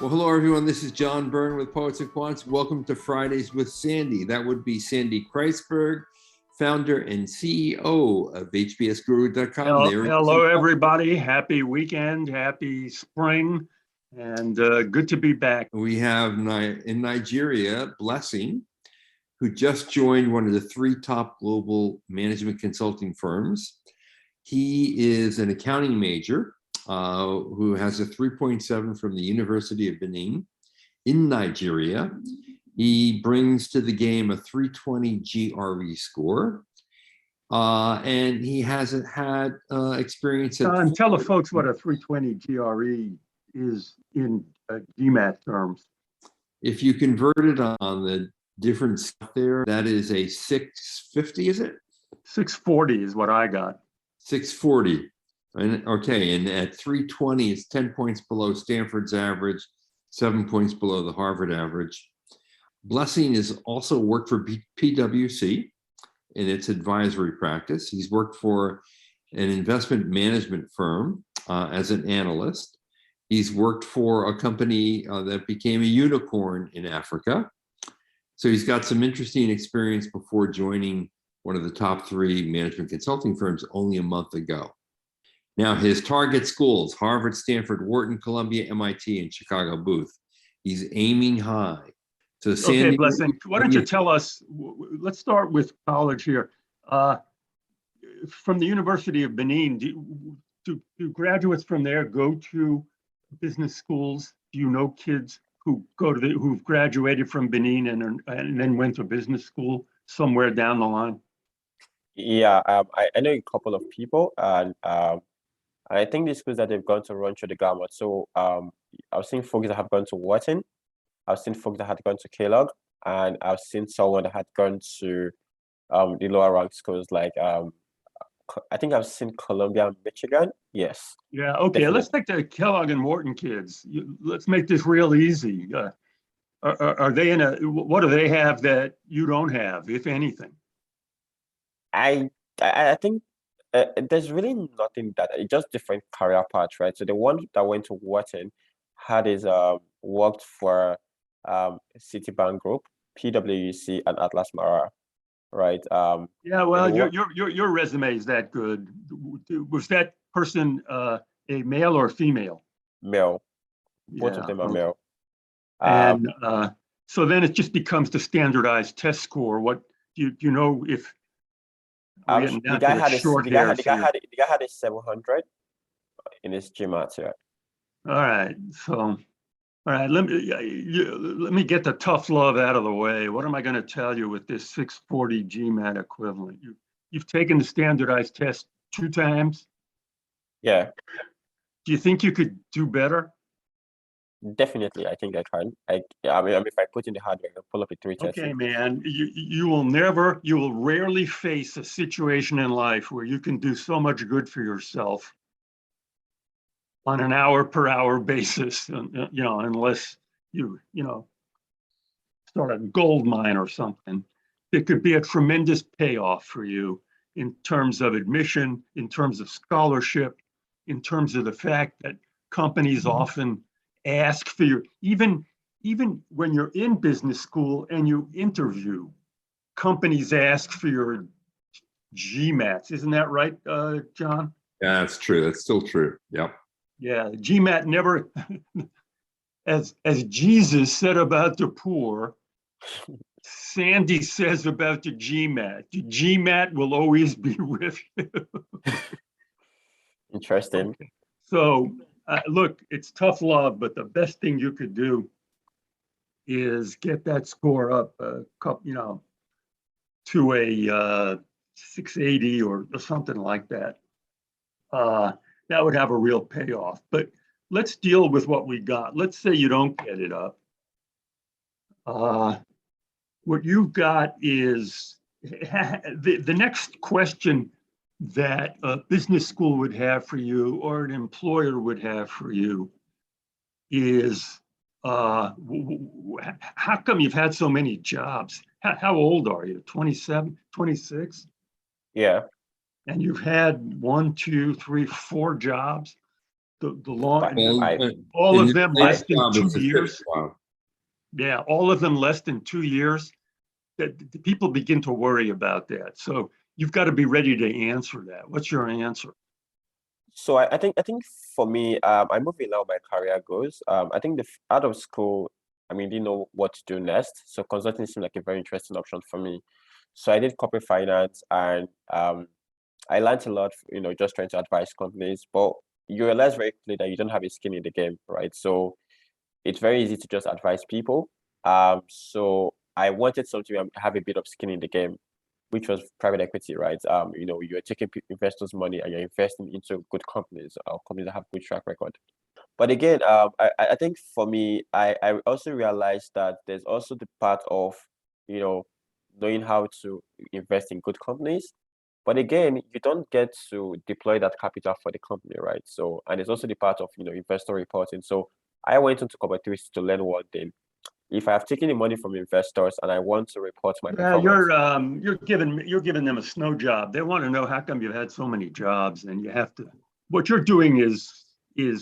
Well, hello, everyone. This is John Byrne with Poets and Quants. Welcome to Fridays with Sandy. That would be Sandy Kreisberg, founder and CEO of HBSGuru.com. Hello, everybody. Happy weekend, happy spring, and good to be back. We have in Nigeria, Blessing, who just joined one of the 3 top global management consulting firms. He is an accounting major who has a 3.7 from the University of Benin in Nigeria. He brings to the game a 320 GRE score, and he hasn't had experience at... Tell the folks what a 320 GRE is in GMAT terms. If you convert it on the different stuff there, that is a 650, is it? 640 is what I got. 640. And okay, and at 320, it's 10 points below Stanford's average, 7 points below the Harvard average. Blessing has also worked for PwC in its advisory practice. He's worked for an investment management firm as an analyst. He's worked for a company that became a unicorn in Africa. So he's got some interesting experience before joining one of the top 3 management consulting firms only a month ago. Now, his target schools, Harvard, Stanford, Wharton, Columbia, MIT, and Chicago Booth. He's aiming high. So Sandy, okay, Blessing, why don't you tell us, let's start with college here. From the University of Benin, do graduates from there go to business schools? Do you know kids who who've graduated from Benin and then went to business school somewhere down the line? Yeah, I know a couple of people, and I think the schools that they've gone to run through the gamut. So I've seen folks that have gone to Wharton, I've seen folks that had gone to Kellogg, and I've seen someone that had gone to the lower ranked schools like I think I've seen Columbia and Michigan. Yes. Yeah. Okay. Definitely. Let's take the Kellogg and Wharton kids. Let's make this real easy. Are they in a? What do they have that you don't have, if anything? I think there's really nothing that it's just different career paths, right? So the one that went to Wharton had his worked for Citibank Group, PwC, and Atlas Mara, right? Yeah, well, your resume is that good. Was that person a male or female? Male. Both of them are male. And so then it just becomes the standardized test score. What do you know if the guy had a 700 in his GMAT, yeah. All right, so all right, let me get the tough love out of the way. What am I going to tell you with this 640 GMAT equivalent? You've taken the standardized test 2 times. Yeah. Do you think you could do better? Definitely, I think I can. I mean, if I put in the hard work, I'll pull up a 3 test. Okay, man. You will rarely face a situation in life where you can do so much good for yourself on an hour per hour basis, unless you start a gold mine or something. It could be a tremendous payoff for you in terms of admission, in terms of scholarship, in terms of the fact that companies often ask for your, even when you're in business school and you interview, companies ask for your GMATs. Isn't that right, John? Yeah, that's true. That's still true. Yep. Yeah, GMAT never, as Jesus said about the poor, Sandy says about the GMAT. The GMAT will always be with you. Interesting. Okay. So, look, it's tough love, but the best thing you could do is get that score up, to a 680 or something like that. That would have a real payoff. But let's deal with what we got. Let's say you don't get it up. What you've got is the next question that a business school would have for you or an employer would have for you is, how come you've had so many jobs? How old are you? 27, 26? Yeah. And you've had 1, 2, 3, 4 jobs. the long, Well, all in of your them last less than job, 2 it's a years. fifth job. Yeah, all of them less than 2 years. That the people begin to worry about that. So you've got to be ready to answer that. What's your answer? So I think for me, I'm moving now my career goes. I think out of school, I mean, didn't know what to do next. So consulting seemed like a very interesting option for me. So I did corporate finance, and I learned a lot, just trying to advise companies. But you realize very quickly that you don't have a skin in the game, right? So it's very easy to just advise people. So I wanted something to have a bit of skin in the game, which was private equity, right? You're taking investors' money and you're investing into good companies, companies that have good track record. But again, I think for me, I also realized that there's also the part of, you know, knowing how to invest in good companies. But again, you don't get to deploy that capital for the company, right? So, and it's also the part of, investor reporting. So I went into corporate to learn one thing. If I have taken the money from investors and I want to report my Yeah, performance. you're giving them a snow job. They want to know how come you've had so many jobs, and you have to. What you're doing is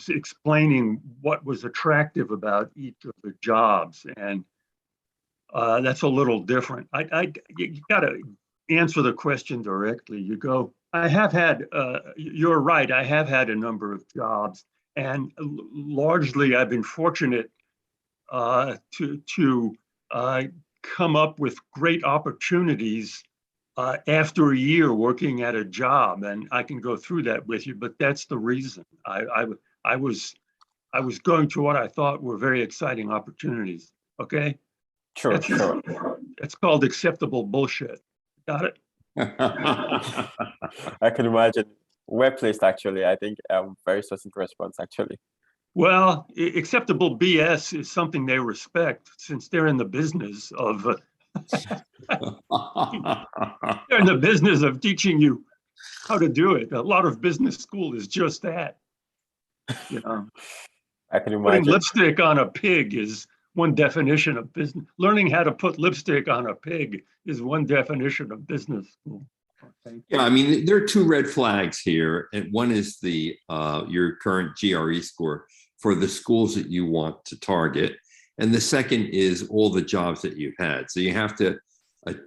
explaining what was attractive about each of the jobs, and that's a little different. You got to answer the question directly. You go, I have had. You're right. I have had a number of jobs, and largely I've been fortunate to come up with great opportunities after a year working at a job, and I can go through that with you. But that's the reason I was going to what I thought were very exciting opportunities. Okay, Sure, sure. that's called acceptable bullshit. Got it? I can imagine. Well placed, actually. I think very succinct response, actually. Well, acceptable BS is something they respect since they're in the business of they're in the business of teaching you how to do it. A lot of business school is just that. You know, I can putting imagine. lipstick on a pig is one definition of business. Learning how to put lipstick on a pig is one definition of business school. Okay. Yeah, I mean, there are two red flags here, and one is the your current GRE score for the schools that you want to target, and the second is all the jobs that you've had. So you have to.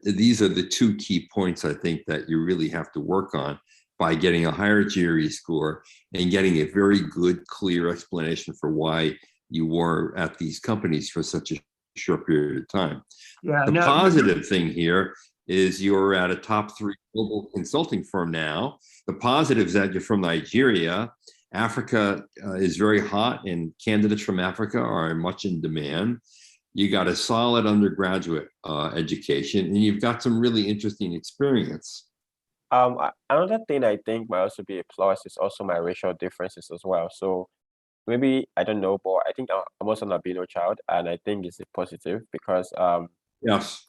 These are the two key points I think that you really have to work on by getting a higher GRE score and getting a very good, clear explanation for why you were at these companies for such a short period of time. Yeah. The Now, positive thing here is you're at a top 3 global consulting firm now. The positive is that you're from Nigeria. Africa is very hot, and candidates from Africa are much in demand. You got a solid undergraduate education, and you've got some really interesting experience. Another thing I think might also be a plus is also my racial differences as well. So maybe I don't know, but I think I'm also an albino child, and I think it's a positive because Yes.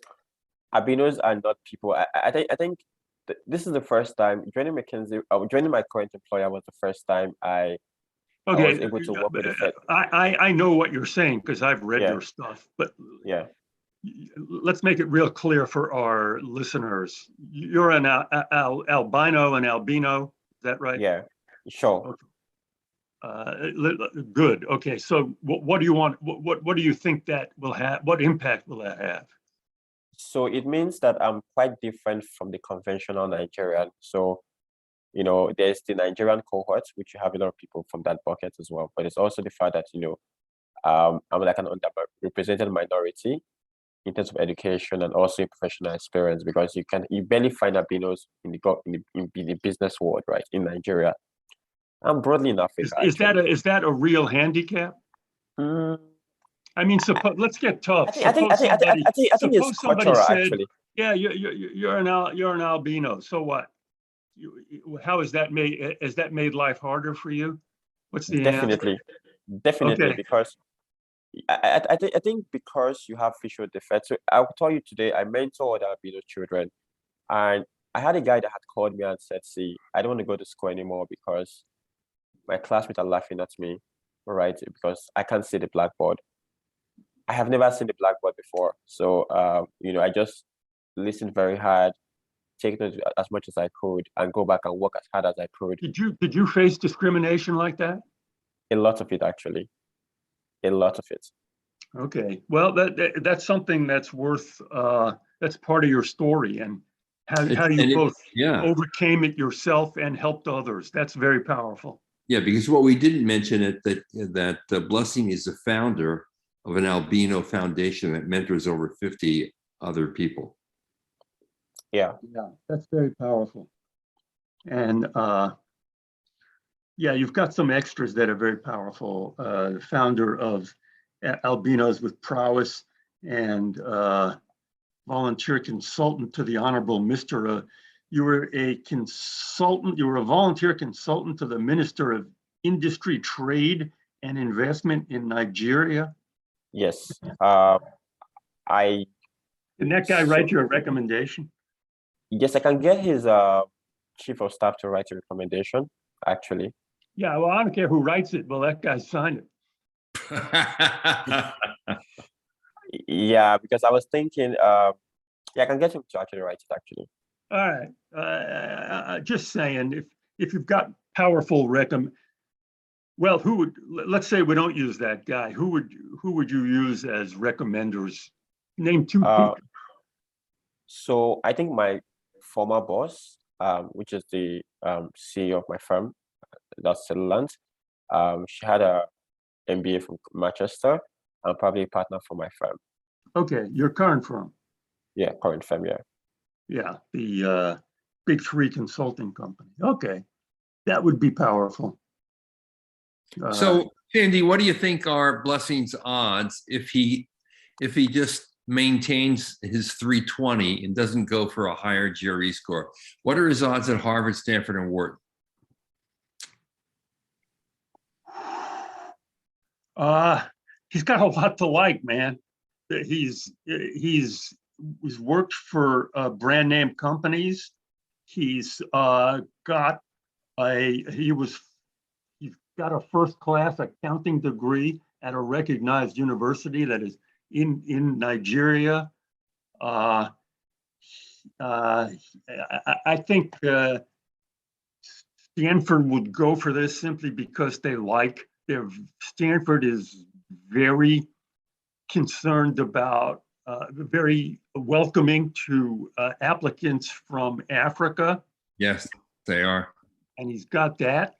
albinos are not people. I think this is the first time joining McKinsey. Joining my current employer was the first time I was okay, able to work with the Fed. I know what you're saying because I've read Yeah, your stuff, but yeah, let's make it real clear for our listeners. You're an albino and albino, is that right? yeah. Sure. Okay. Good. Okay. So what do you want? What do you think that will have? What impact will that have? So it means that I'm quite different from the conventional Nigerian. So, there's the Nigerian cohort, which you have a lot of people from that bucket as well. But it's also the fact that, I'm like an underrepresented minority in terms of education and also in professional experience, because you barely find albinos in the business world, right, in Nigeria and broadly in Africa, actually. Is that a real handicap? Mm, I mean, let's get I tough. think I think I think I think I think it's Suppose somebody cultural, said, actually. "Yeah, you're an albino. So what? How has that made life harder for you? What's the answer?" Definitely, definitely, Okay. because I think because you have visual defects. So I'll tell you today, I mentor other albino children, and I had a guy that had called me and said, "See, I don't want to go to school anymore because my classmates are laughing at me, right? Because I can't see the blackboard. I have never seen the blackboard before. So, I just listened very hard, take notes as much as I could, and go back and work as hard as I could." Did you face discrimination like that? A lot of it, actually. A lot of it. Okay, well, that's something that's worth, that's part of your story, and how you both Yeah, overcame it yourself and helped others. That's very powerful. yeah, because what we didn't mention that Blessing is the founder of an albino foundation that mentors over 50 other people. Yeah. Yeah, that's very powerful. And yeah, you've got some extras that are very powerful. Founder of Albinos with Prowess and volunteer consultant to the Honorable Mr. You were a consultant, you were a volunteer consultant to the Minister of Industry, Trade and Investment in Nigeria. Yes. I Did that guy write you a recommendation? Yes, I can get his chief of staff to write a recommendation, actually. Yeah, well, I don't care who writes it. Well, that guy signed it. Yeah, because I was thinking, yeah, I can get him to actually write it, actually. All right. Just saying, if you've got powerful well, who would, let's say we don't use that guy. Who would you use as recommenders? Name two people. So I think my former boss, which is the CEO of my firm, that's Land, she had a MBA from Manchester and probably a partner for my firm. Okay, your current firm. Yeah, current firm, yeah. Yeah, the Big Three consulting company. Okay, that would be powerful. So, Sandy, what do you think are Blessing's odds if he just maintains his 320 and doesn't go for a higher GRE score? What are his odds at Harvard, Stanford, and Wharton? He's got a lot to like, man. He's worked for brand name companies. He's got he's got a first-class accounting degree at a recognized university that is in Nigeria. I think Stanford would go for this simply because they like Stanford is very concerned about, very welcoming to applicants from Africa. Yes, they are. And he's got that.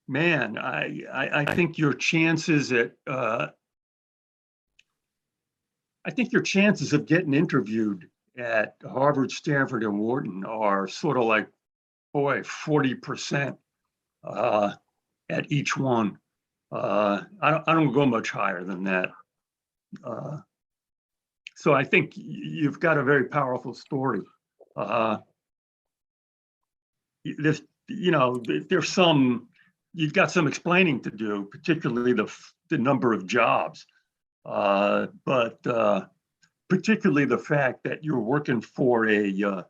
Man, I think your chances at I think your chances of getting interviewed at Harvard, Stanford, and Wharton are sort of like, boy, 40% at each one. I don't go much higher than that. So I think you've got a very powerful story. There's you've got some explaining to do, particularly the number of jobs, but particularly the fact that you're working for a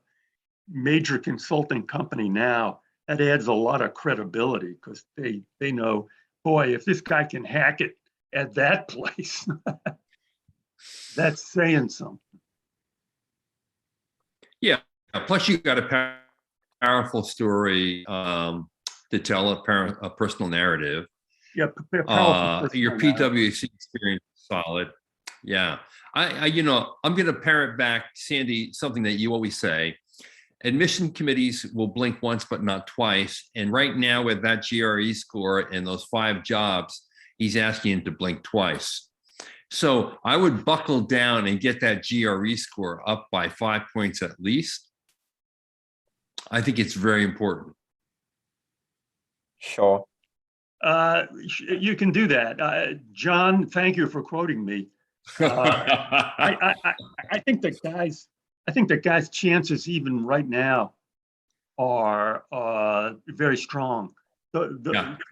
major consulting company now, that adds a lot of credibility because they know, boy, if this guy can hack it at that place, that's saying something. Yeah. Plus, you got a powerful story to tell, a personal narrative. Yeah, your PwC experience is solid. Yeah. I'm going to parrot back, Sandy, something that you always say. Admission committees will blink once, but not twice. And right now, with that GRE score and those 5 jobs, he's asking him to blink twice. So I would buckle down and get that GRE score up by 5 points at least. I think it's very important. Sure. You can do that. John, thank you for quoting me. I think the guy's chances even right now are very strong. To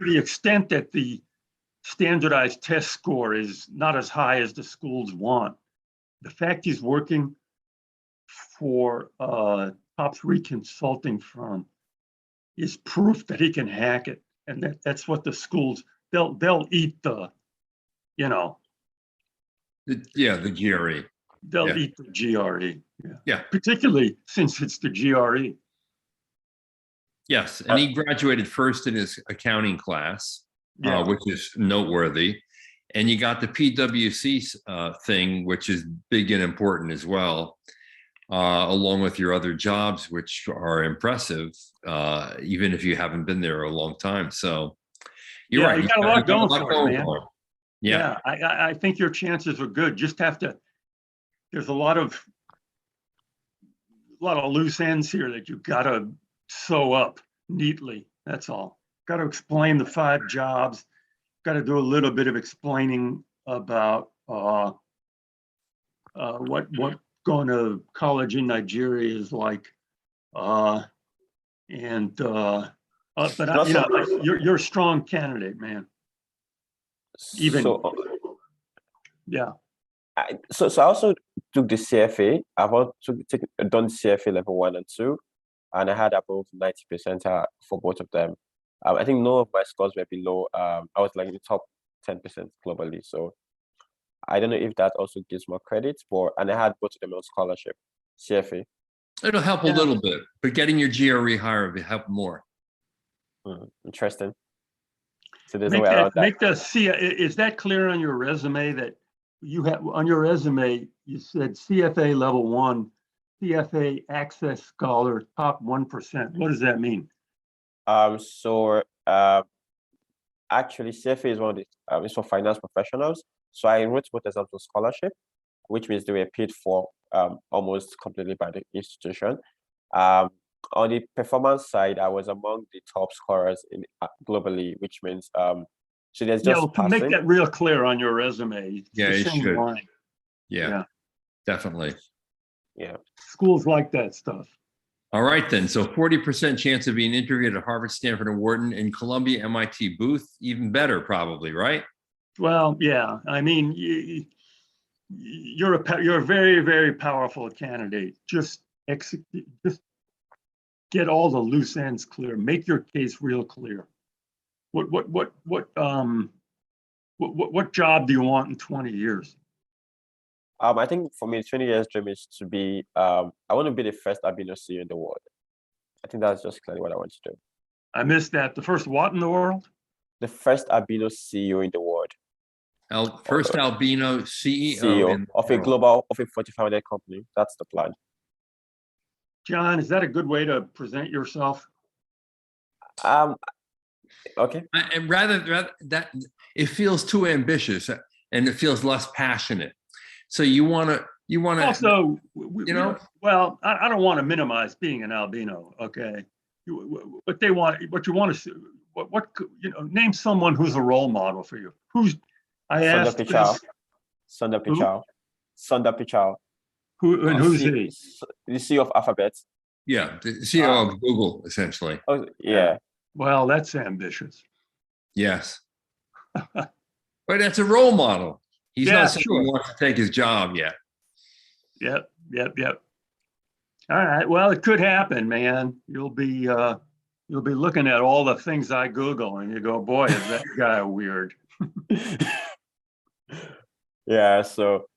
the extent that the standardized test score is not as high as the schools want, the fact he's working for a top 3 consulting firm is proof that he can hack it, and that's what the schools they'll eat the, the GRE. They'll eat the GRE. Yeah. Particularly since it's the GRE. Yes, and he graduated first in his accounting class, which is noteworthy. And you got the PwC thing, which is big and important as well, along with your other jobs, which are impressive, even if you haven't been there a long time. So you're right. You got a lot going for it, man. Yeah, I think your chances are good. Just have to. There's a lot of loose ends here that you've got to sew up neatly. That's all. Got to explain the 5 jobs. Got to do a little bit of explaining about what going to college in Nigeria is like, but you're a strong candidate, man. So I also took the CFA. I've also done CFA level 1 and 2, and I had above 90% for both of them. I think none of my scores were below. I was like in the top 10% globally. So I don't know if that also gives more credit, and I had both of them on scholarship, CFA. It'll help a little bit, but getting your GRE higher will help more. Interesting. So there's no way around that. Is that clear on your resume that you have on your resume? You said CFA level 1, CFA Access Scholar, top 1%. What does that mean? Actually, CFA is one of the it's for finance professionals. So I wrote both exams on scholarship, which means they were paid for almost completely by the institution. On the performance side, I was among the top scorers globally, which means so there's just passing. Make that real clear on your resume. It should. Yeah, definitely. Yeah, schools like that stuff. All right, then. So 40% chance of being interviewed at Harvard, Stanford, and Wharton, and Columbia, MIT, Booth, even better, probably, right? Well, yeah. I mean, you're a very, very powerful candidate. Just get all the loose ends clear. Make your case real clear. What job do you want in 20 years? I think for me, 20 years dream is to be, I want to be the first albino CEO in the world. I think that's just clearly what I want to do. I missed that. The first what in the world? The first albino CEO in the world. First albino CEO of a global, of a 4,500 company. That's the plan. John, is that a good way to present yourself? Okay. And rather that it feels too ambitious and it feels less passionate. So you want to also, well, I don't want to minimize being an albino. Okay. What you want to name someone who's a role model for you. Sundar Pichai. Who's he? The CEO of Alphabet. Yeah, the CEO of Google, essentially. Oh, yeah. Well, that's ambitious. Yes. But that's a role model. He's not someone who wants to take his job yet. Yep. All right. Well, it could happen, man. You'll be looking at all the things I Google, and you go, "Boy, is that guy weird." Yeah. So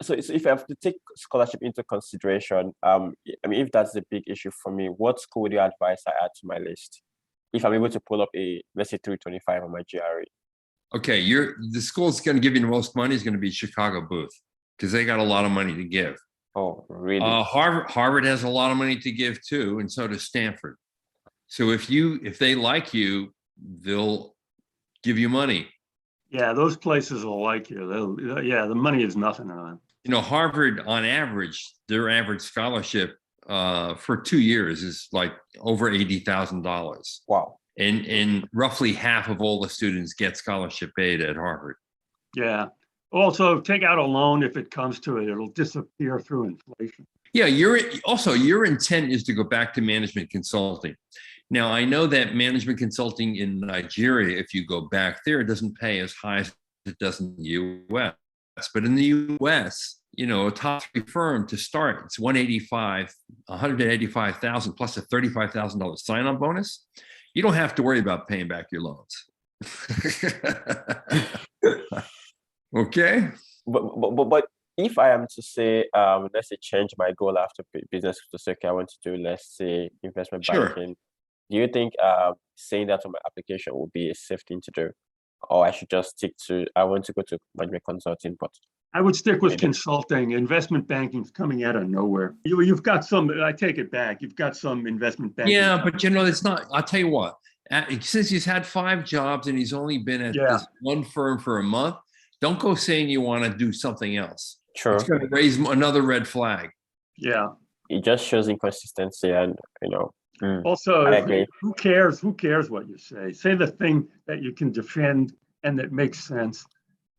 if I have to take scholarship into consideration, I mean, if that's the big issue for me, what school would you advise I add to my list if I'm able to pull up let's say 325 on my GRE? Okay, the school's going to give you the most money is going to be Chicago Booth because they got a lot of money to give. Oh, really? Harvard has a lot of money to give too, and so does Stanford. So if they like you, they'll give you money. Yeah, those places will like you. The money is nothing on them. Harvard, on average, their average scholarship for 2 years is like over $80,000. Wow. And roughly half of all the students get scholarship aid at Harvard. Yeah. Also, take out a loan if it comes to it. It'll disappear through inflation. Yeah, your intent is to go back to management consulting. Now, I know that management consulting in Nigeria, if you go back there, it doesn't pay as high as it does in the U.S. But in the U.S., a top 3 firm to start, it's $185,000 plus a $35,000 sign-on bonus. You don't have to worry about paying back your loans. Okay. But if I am to say, let's say, change my goal after business to say, okay, I want to do, let's say, investment banking. Do you think saying that on my application would be a safe thing to do, or I should just stick to I want to go to management consulting, but I would stick with maybe- consulting. Investment banking's coming out of nowhere. You've got some, I take it back, you've got some investment banking. Yeah, but you know, it's not, I'll tell you what, since he's had 5 jobs and he's only been at Yeah. this one firm for a month, don't go saying you want to do something else. Sure. It's going to raise another red flag. Yeah. It just shows inconsistency, and Also, I agree. who cares? Who cares what you say? Say the thing that you can defend and that makes sense.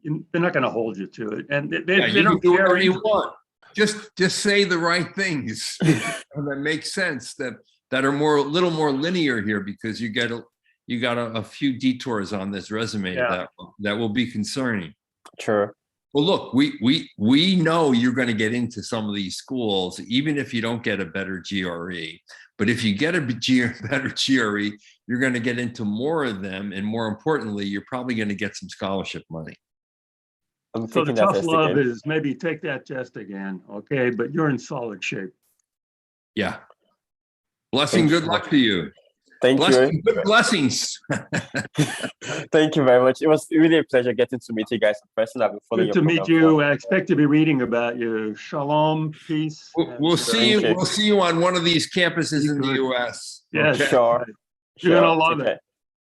They're not going to hold you to it, and they Yeah, you don't can do care whatever you either. want. Just say the right things that make sense, that are a little more linear here, because you got a few detours on this resume Yeah. that will be concerning. Sure. Well, look, we know you're going to get into some of these schools, even if you don't get a better GRE. But if you get a better GRE, you're going to get into more of them, and more importantly, you're probably going to get some scholarship money. I'm So the taking that tough test love again. is maybe take that test again, okay? But you're in solid shape. Yeah. Blessing, Thank you good so luck much. to you. Thank Blessing, you. good blessings. Thank you very much. It was really a pleasure getting to meet you guys in person. I've been following Good your to meet program you. for- I expect to be reading about you. Shalom, peace. We'll see you. Thank you. We'll see you on one of these campuses Be in the good. U.S. Yes. Okay? Sure. You're gonna love Take it. care.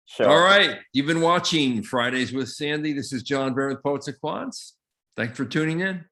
Sure. All right. You've been watching Fridays with Sandy. This is John Barrett with Poets and Quants. Thanks for tuning in.